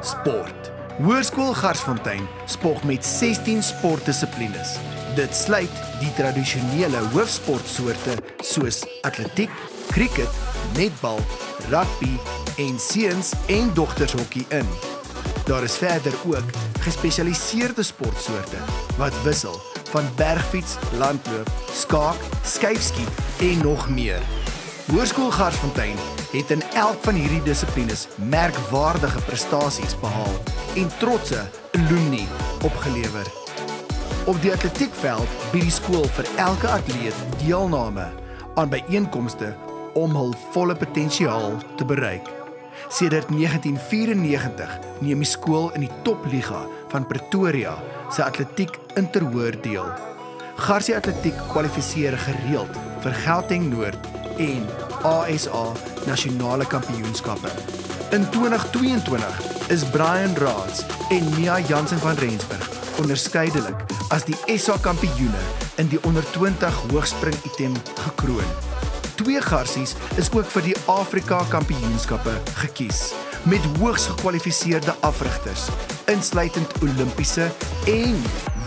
Sport. Hoërskool Garsfontein spog met 16 sportdissiplines. Dit sluit die tradisionele hoofsportsoorte soos atletiek, cricket, netbal, rugby en seuns- en dogtershokkie in. Daar is verder ook gespesialiseerde sportsoorte wat wissel van bergfiets, landloop, skaak, skuifskiet en nog meer. Hoërskool Garsfontein het in elk van hierdie dissiplines merkwaardige prestasies behaal en trotse alumni opgelewer. Op die atletiekveld bied die skool vir elke atleet deelname aan byeenkomste om hul volle potensiaal te bereik. Sedert 1994 neem die skool in die topliga van Pretoria se atletiek interhoër deel. Garsie Atletiek kwalifiseer gereeld vir Gauteng Noord en ASA nasionale kampioenskappe. In 2022 is Brian Raats en Mia Jansen van Rensburg onderskeidelik as die SA kampioene in die onder 20 hoogspring item gekroon. 2 garsies is ook vir die Afrika kampioenskappe gekies, met hoogs gekwalifiseerde afrigters, insluitend Olimpiese en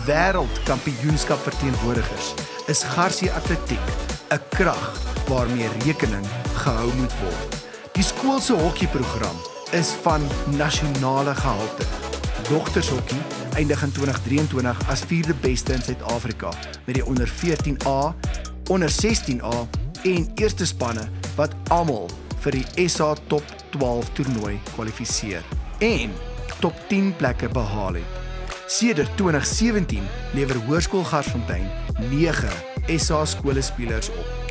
wêreldkampioenskap verteenwoordigers, is Garsie Atletiek 'n krag waarmee rekening gehou moet word. Die skool se hokkieprogram is van nasionale gehalte. Dogtershokkie eindig in 2023 as 4de beste in Suid-Afrika met die onder 14A, onder 16A en eerste spanne wat almal vir die SA Top 12 toernooi kwalifiseer en top 10 plekke behaal het. Sedert 2017 lewer Hoërskool Garsfontein 9 SA skolespelers op.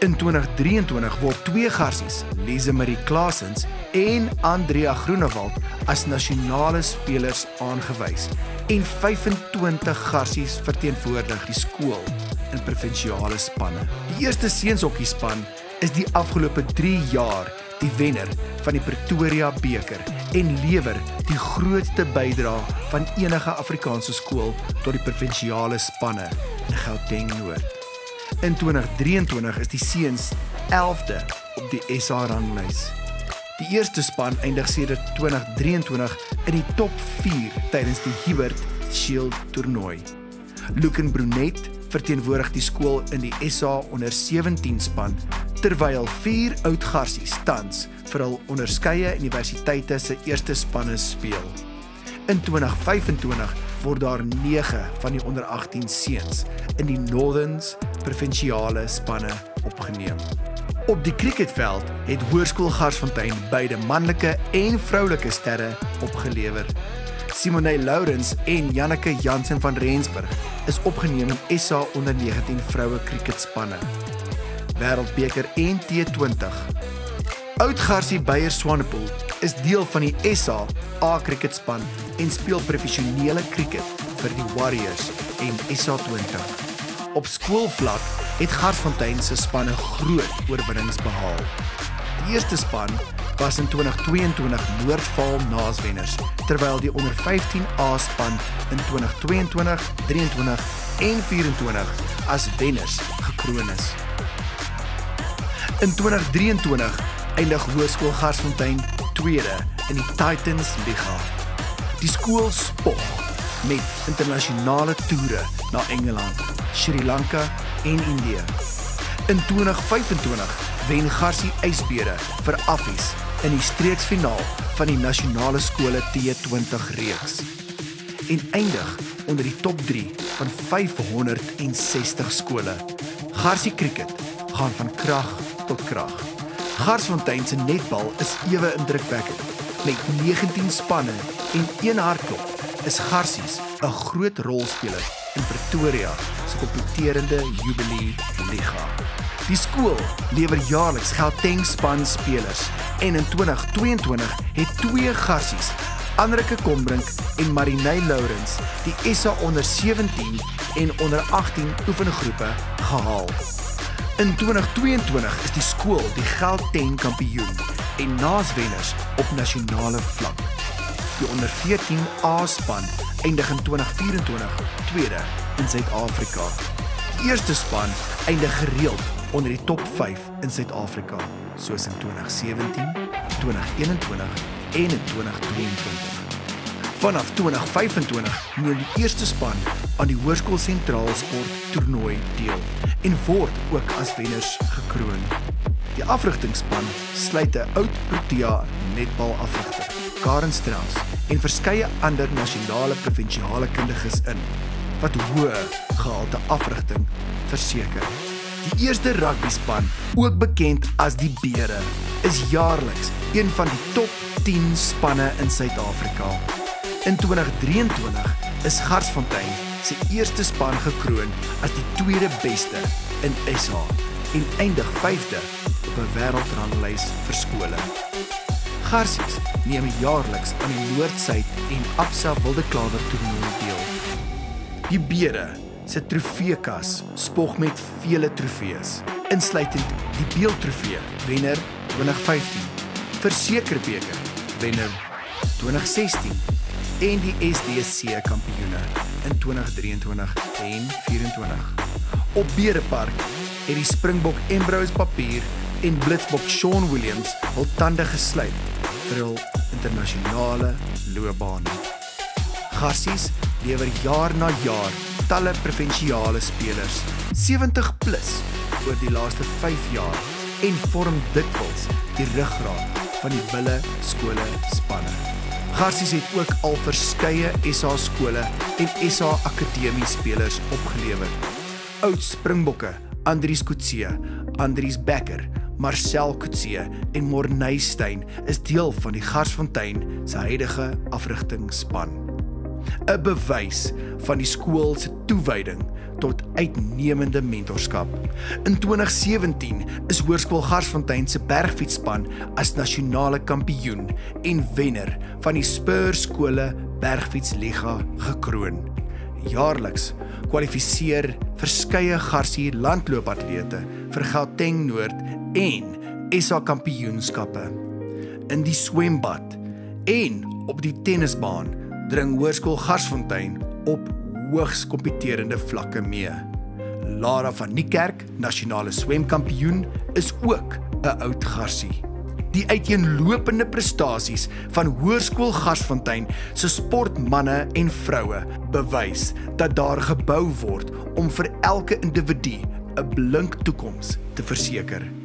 In 2023 word 2 garsies, Lise Marie Klaasens en Andrea Groenewald, as nasionale spelers aangewys en 25 garsies verteenwoordig die skool in provinsiale spanne. Die eerste seunshokkiespan is die afgelope 3 jaar die wenner van die Pretoria beker en lewer die grootste bydrae van enige Afrikaanse skool tot die provinsiale spanne in Gauteng Noord. In 2023 is die seuns 11de op die SA ranglys. Die eerste span eindig sedert 2023 in die top 4 tydens die Hubert Shield toernooi. Lucan Brunet verteenwoordig die skool in die SA onder 17 span, terwyl 4 oud garsies tans vir hul onderskeie universiteite se eerste spanne speel. In 2025 word daar 9 van die onder 18 seuns in die Northerns provinsiale spanne opgeneem. Op die cricketveld het Hoërskool Garsfontein beide manlike en vroulike sterre opgelewer. Simone Lourens en Janneke Jansen van Rensburg is opgeneem in SA onder 19 vroue cricketspanne. Wêreldbeker en T20. Oud-garsie Beyer Swanepoel is deel van die SA A-cricketspan en speel professionele cricket vir die Warriors en SA20. Op skoolvlak het Garsfontein se spanne groot oorwinnings behaal. Die eerste span was in 2022 Noordvaal naaswenners, terwyl die onder 15A span in 2022, 23 en 24 as wenners gekroon is. In 2023 eindig Hoërskool Garsfontein 2de in die Titans Liga. Die skool spog met internasionale toere na Engeland, Sri Lanka en Indië. In 2025 wen Garsie Ysbere vir Affies in die streeksfinaal van die nasionale skole T20 reeks en eindig onder die top 3 van 560 skole. Garsie cricket gaan van krag tot krag. Garsfontein se netbal is ewe indrukwekkend. Met 19 spanne en 1 hardklop is Garsies 'n groot rolspeler in Pretoria se kompeterende Jubilee Liga. Die skool lewer jaarliks Gauteng span spelers en in 2022 het 2 garsies, Anrike Kombrink en Marinay Lourens, die SA onder 17 en onder 18 oefengroepe gehaal. In 2022 is die skool die Gauteng kampioen en naaswenners op nasionale vlak. Die onder 14 A-span eindig in 2024 tweede in Suid-Afrika. Die eerste span eindig gereeld onder die top 5 in Suid-Afrika, soos in 2017, 2021 en in 2022. Vanaf 2025 neem die eerste span aan die Hoërskool Sentraal Sport Toernooi deel en word ook as wenners gekroon. Die afrigtingsspan sluit 'n oud Protea netbal afrigter, Karen Strauss, en verskeie ander nasionale provinsiale kundiges in, wat hoë gehalte afrigting verseker. Die eerste rugbyspan, ook bekend as die Bere, is jaarliks een van die top 10 spanne in Suid-Afrika. In 2023 is Garsfontein sy eerste span gekroon as die tweede beste in SA en eindig 5de op 'n wêreldranglys vir skole. Garsies neem jaarliks aan die Noord-Suid en Absa Wilde Klawer toernooi deel. Die Bere se trofeekas spog met vele trofees, insluitend die Beeld-trofee wenner 2015, Versekerbeker wenner 2016 en die SDC kampioene in 2023 en 2024. Op Berepark het die Springbok Ambrose Papier en Blitsbok Sean Williams hul tande gesluit vir hul internasionale loopbaan. Garsies lewer jaar na jaar talle provinsiale spelers, 70 plus oor die laaste 5 jaar en vorm dikwels die ruggraat van die wille skole spanne. Garsies het ook al verskeie SA skole en SA akademie spelers opgelewer. Oud Springbokke Andries Coetzee, Andries Becker, Marcel Coetzee en Morney Steyn is deel van die Garsfontein se huidige afrigtingsspan. 'n Bewys van die skool se toewyding tot uitnemende mentorskap. In 2017 is Hoërskool Garsfontein se bergfietsspan as nasionale kampioen en wenner van die Spur skole bergfietsliga gekroon. Jaarliks kwalifiseer verskeie Garsie landloopatlete vir Gauteng Noord en SA kampioenskappe. In die swembad en op die tennisbaan dring Hoërskool Garsfontein op hoogs kompeterende vlakke mee. Lara van Niekerk, nasionale swemkampioen, is ook 'n oud Garsie. Die uiteenlopende prestasies van Hoërskool Garsfontein se sportmanne en vroue bewys dat daar gebou word om vir elke individu 'n blink toekoms te verseker.